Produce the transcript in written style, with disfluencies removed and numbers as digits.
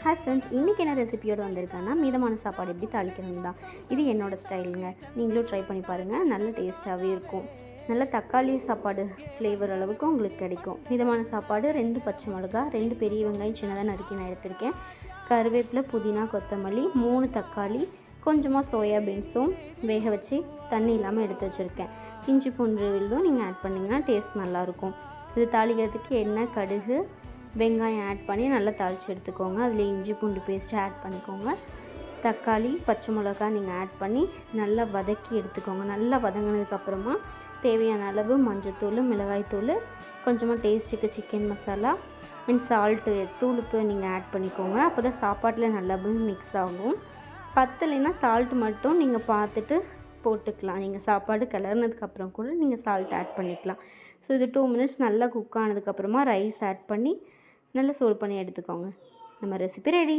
Hi friends, இன்றைக்கி என்ன ரெசிபியோடு வந்திருக்கேன்னா மிதமான சாப்பாடு எப்படி தாளிக்கணும் தான். இது என்னோடய ஸ்டைலுங்க. நீங்களும் ட்ரை பண்ணி பாருங்கள். நல்ல டேஸ்ட்டாகவே இருக்கும். நல்ல தக்காளி சாப்பாடு ஃப்ளேவர் அளவுக்கு உங்களுக்கு கிடைக்கும். மிதமான சாப்பாடு 2 பச்சை மிளகா, 2 பெரிய வெங்காயம் சின்னதாக நறுக்கி நான் எடுத்திருக்கேன். கருவேப்பிலை, புதினா, கொத்தமல்லி, 3 தக்காளி, கொஞ்சமாக சோயா பீன்ஸும் வேக வச்சு தண்ணி இல்லாமல் எடுத்து வச்சுருக்கேன். இஞ்சி பூண்டு விழுதும் நீங்கள் ஆட் பண்ணிங்கன்னா டேஸ்ட் நல்லாயிருக்கும். இது தாளிக்கிறதுக்கு எண்ணெய், கடுகு, வெங்காயம் ஆட் பண்ணி நல்லா தாளித்து எடுத்துக்கோங்க. அதில் இஞ்சி பூண்டு பேஸ்ட்டு ஆட் பண்ணிக்கோங்க. தக்காளி, பச்சை மிளகா நீங்கள் ஆட் பண்ணி நல்லா வதக்கி எடுத்துக்கோங்க. நல்லா வதங்கினதுக்கப்புறமா தேவையான அளவு மஞ்சத்தூள், மிளகாய்த்தூள், கொஞ்சமாக டேஸ்ட்டுக்கு சிக்கன் மசாலா அண்ட் சால்ட்டு, தூளுப்பு நீங்கள் ஆட் பண்ணிக்கோங்க. அப்போ தான் சாப்பாட்டில் நல்லாவே மிக்ஸ் ஆகும். பத்தலைன்னா சால்ட் மட்டும் நீங்கள் பார்த்துட்டு போட்டுக்கலாம். நீங்கள் சாப்பாடு கிளறினதுக்கப்புறம் கூட நீங்கள் சால்ட் ஆட் பண்ணிக்கலாம். ஸோ இது 2 மினிட்ஸ் நல்லா குக் ஆனதுக்கப்புறமா ரைஸ் ஆட் பண்ணி நல்லா சூடு பண்ணி எடுத்துக்கோங்க. நம்ம ரெசிபி ரெடி.